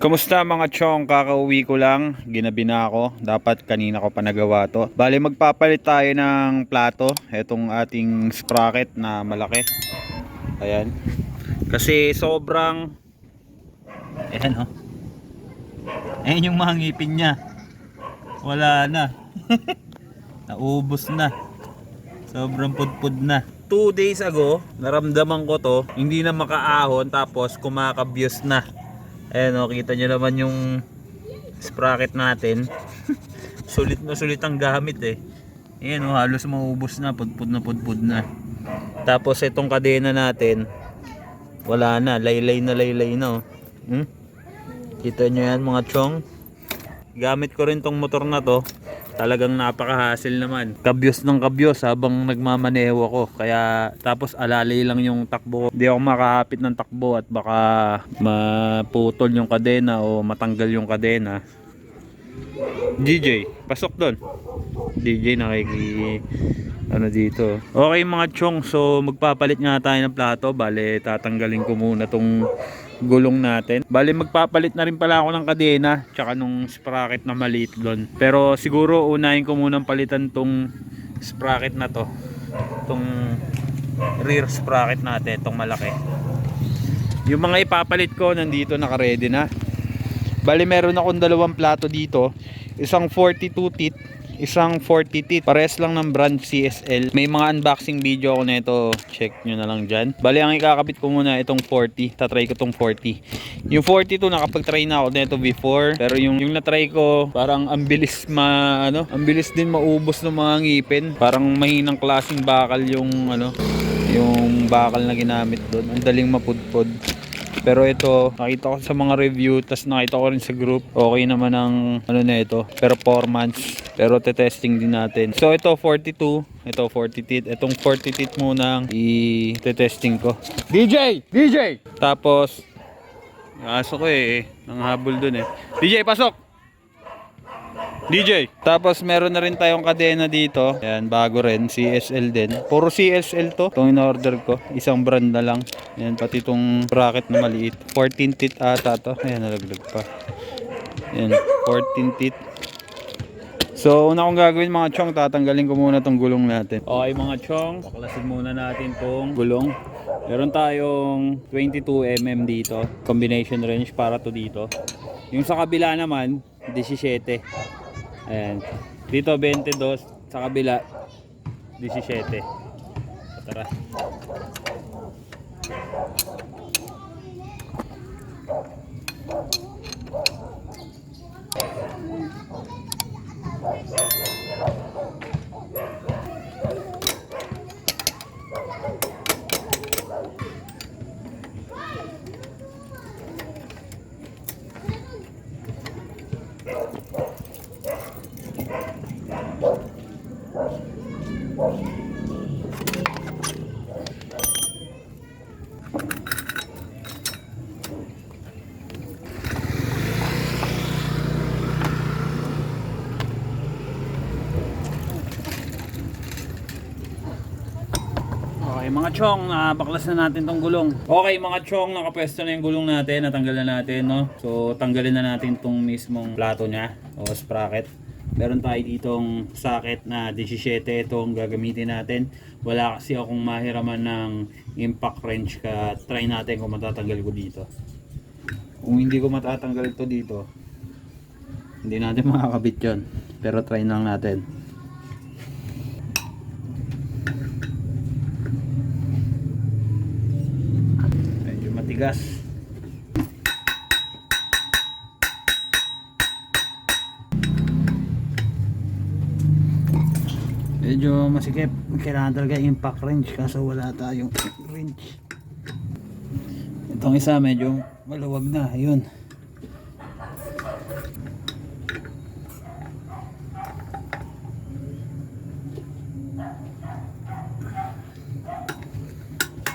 Kamusta mga chong? Kakauwi ko lang, ginabi na ako. Dapat kanina ko pa nagawa to. Bale magpapalit tayo ng plato. Etong ating sprocket na malaki. Ayan. Kasi sobrang ayan oh. Ayan yung mga ngipin niya. Wala na. Naubos na. Sobrang pudpud na. 2 days ago, naramdaman ko to, hindi na makaahon tapos kumakabyos na. Ayan o, kita nyo naman yung sprocket natin. Sulit na sulit ang gamit eh. Ayan o, halos maubos na, pudpud na pudpud na. Tapos itong kadena natin, wala na, laylay na oh. Kita nyo yan mga chong. Gamit ko rin tong motor na to. Talagang napaka-hassle naman. Kabyos ng kabyos habang nagmamaneho ako. Kaya tapos alalay lang yung takbo ko. Hindi ako makahapit ng takbo at baka maputol yung kadena o matanggal yung kadena. DJ, pasok doon. DJ ano dito. Okay mga chong, so magpapalit nga tayo ng plato. Bale, tatanggalin ko muna tong gulong natin. Bale, magpapalit na rin pala ako ng kadena tsaka nung sprocket na maliit doon. Pero siguro unahin ko munang palitan tong sprocket na to. Tong rear sprocket natin, tong malaki. Yung mga ipapalit ko nandito naka-ready na. Bale, meron akong dalawang plato dito. Isang 42 teeth, isang 40 teeth. Pares lang ng brand CSL. May mga unboxing video ako nito. Check nyo na lang dyan. Bali, ang ikakabit ko muna itong 40. Tatry ko itong 40. Yung 42 nakapag-try na ako nito before. Pero yung na-try ko, parang ang bilis ang bilis din maubos ng mga ngipin. Parang mahinang klaseng bakal yung yung bakal na ginamit doon. Ang daling mapudpod. Pero ito, nakita ko sa mga review, tas nakita ko rin sa group, okay naman ang na ito, performance. Pero te-testing din natin. So ito 42, ito 40 teeth. Itong 40 teeth muna i-testing ko. DJ! DJ! Tapos aso ko ang habol dun DJ, pasok! DJ. Tapos meron na rin tayong kadena dito. Ayan, bago rin. CSL din. Puro CSL to. Itong in-order ko. Isang brand na lang. Ayan, pati itong bracket na maliit. 14 teeth ata to. Ayan, nalaglag pa. Ayan, 14 teeth. So, una kong gagawin mga chong, tatanggalin ko muna tong gulong natin. Okay mga chong, baklasin muna natin tong gulong. Meron tayong 22mm dito. Combination range para to dito. Yung sa kabila naman, 17. Ayan. Dito 22, sa kabila 17. So, tara. Okay mga chong, baklas na natin tong gulong. Okay mga chong, nakapwesto na yung gulong natin, natanggal na natin, no? So tanggalin na natin tong mismong plato nya o sprocket. Meron tayo ditong socket na 17, itong gagamitin natin. Wala kasi akong mahiraman ng impact wrench, ka try natin kung matatanggal ko dito. Kung hindi ko matatanggal ito dito, hindi natin makakabit yon. Pero try lang natin. Matigas. Medyo masikip. Kailangan talaga impact wrench kaso wala tayong wrench. Itong isa medyo maluwag na. Ayun.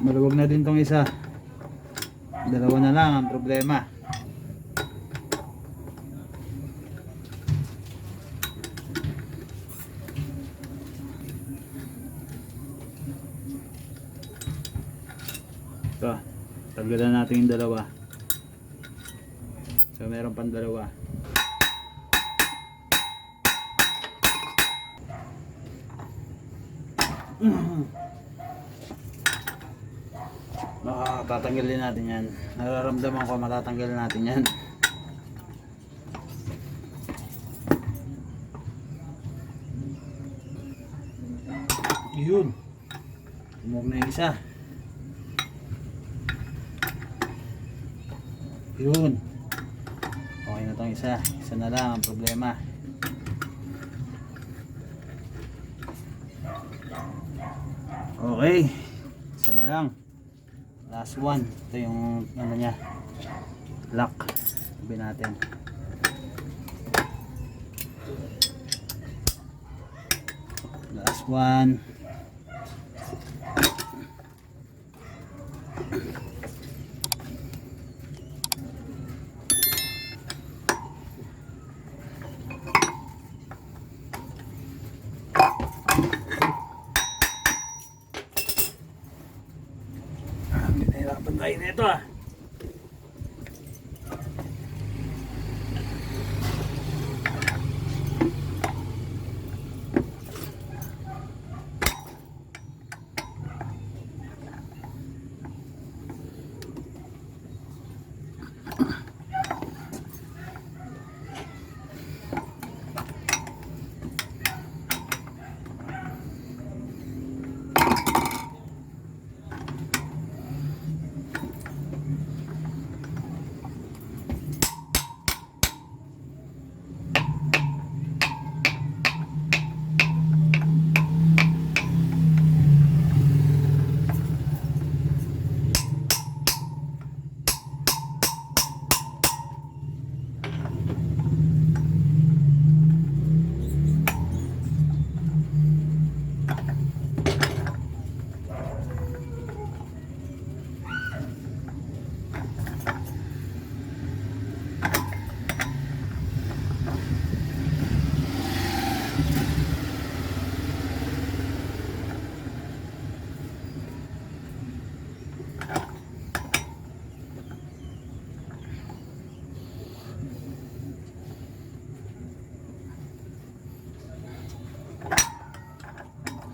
Maluwag na din tong isa. Dalawa na lang ang problema. Ito, tanggalan natin yung dalawa. So meron pang dalawa. Tatanggalin natin yan. Nararamdaman ko matatanggal natin yan. Yun. Tumog na yung isa. Yun. Okay na tong isa. Isa na lang ang problema. Okay. Isa na lang. Last one. Ito yung ano niya. Lock. Sabi natin. Last one. Nahirapan tayo nito ah.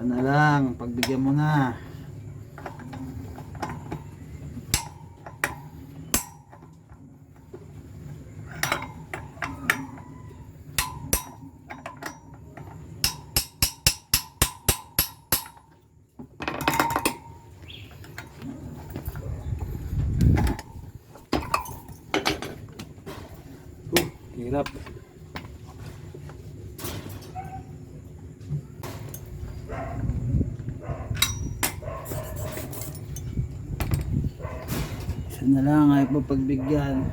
Sana lang, pagbigyan mo na. Hirap. Isa na lang ay pagbigyan.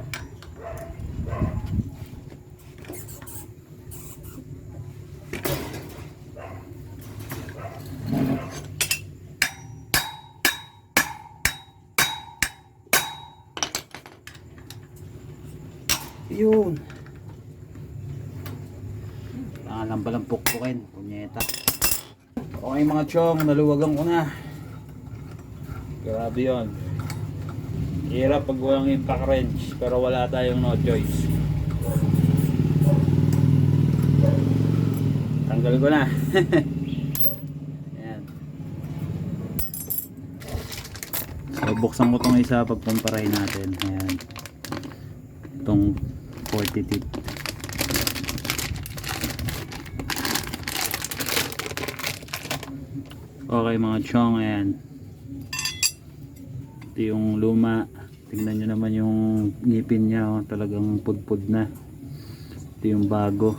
Yun. Lang palang pukpukin, punyeta. Okay mga chong, naluwagan ko na. Grabe yun. Hirap pag walang impact wrench, pero wala tayong no choice. Tanggal ko na. Ayan. So buksan ko tong isa, pagkumparahin natin. Ayan. Itong 40 tip. Okay mga chong, ayan. Ito yung luma. Tingnan nyo naman yung ngipin niya, oh. Talagang pudpud na. Ito yung bago.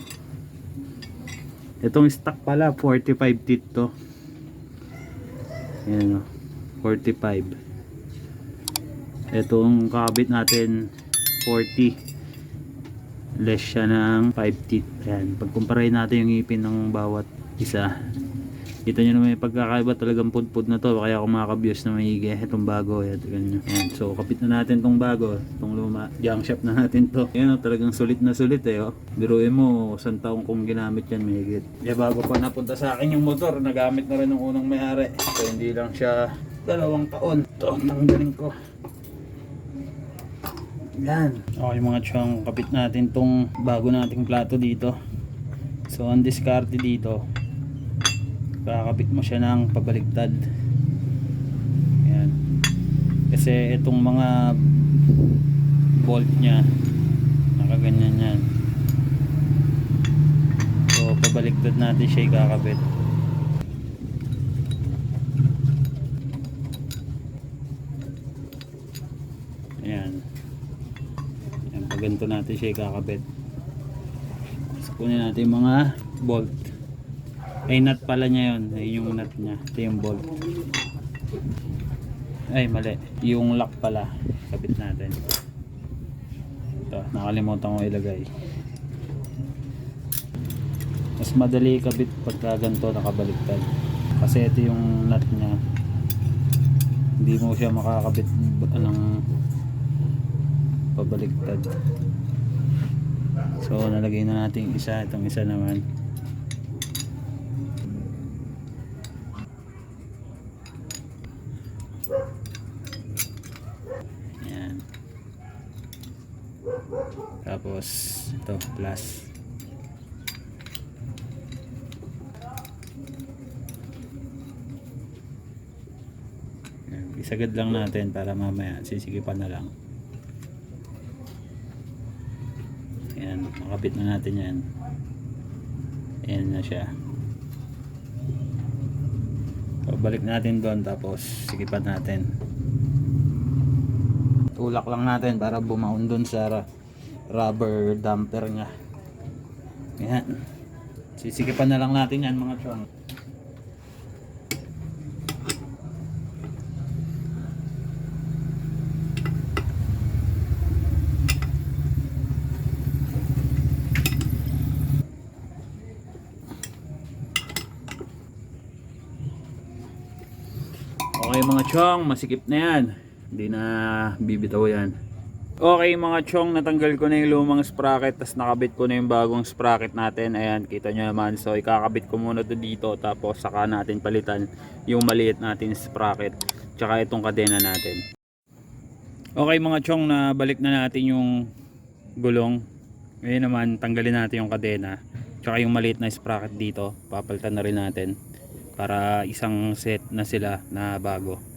Itong stock pala 45 teeth to. Ayan, oh. 45. Itong kabit natin 40. Less siya ng 5 teeth. Ayan. Pagkumparahin natin yung ngipin ng bawat isa, kita nyo naman yung pagkakaiba, talagang pudpud na to, kaya ako makaka-views na maigi. Itong bago, yan, yan. So kapit na natin tong bago, tong luma, junk shop na natin to. Yan, talagang sulit na sulit eh, oh. Biruin mo, isang taong kong ginamit yan, mahigit. Eh, bago pa napunta sa akin yung motor, nagamit na rin ng unang may-ari. So hindi lang siya 2 taon. Ito, tanggalin ko. Yan. Okay mga chong, kapit natin tong bago nating plato dito. So ang diskarte dito, kakapit mo siya ng pabaligtad. Yan. Kasi itong mga bolt nya nakaganyan yan. So pabaligtad natin siya ikakabit. Ayan. Ayan, pag ganito natin siya ikakabit. So kunin natin yung mga bolt. Ay nut pala niya yun. Ay yung nut niya. Ito yung bolt. Ay mali. Yung lock pala. Kabit natin. Ito, nakalimutan ko ilagay. Mas madali ikabit pagka ganito nakabaliktad. Kasi ito yung nut niya. Hindi mo siya makakabit ng pabaliktad. So nalagay na natin isa, itong isa naman. Yan. Tapos ito plus. Yan. Isagad lang natin para mamaya sisikipan na lang. Ayan, makabit na natin yan. Ayan na siya. Pabalik natin doon tapos sikipan natin. Tulak lang natin para bumaon doon sa rubber damper nya. Ayan. Sisikipan na lang natin yan mga chong. Okay mga chong, masikip na yan. Hindi na bibitaw yan. Okay mga chong, natanggal ko na yung lumang sprocket, tapos nakabit ko na yung bagong sprocket natin. Ayan, kita nyo naman. So ikakabit ko muna to dito, tapos saka natin palitan yung maliit natin sprocket, tsaka itong kadena natin. Okay mga chong, nabalik na natin yung gulong. Ngayon naman, tanggalin natin yung kadena, tsaka yung maliit na sprocket dito. Papalitan na rin natin para isang set na sila na bago.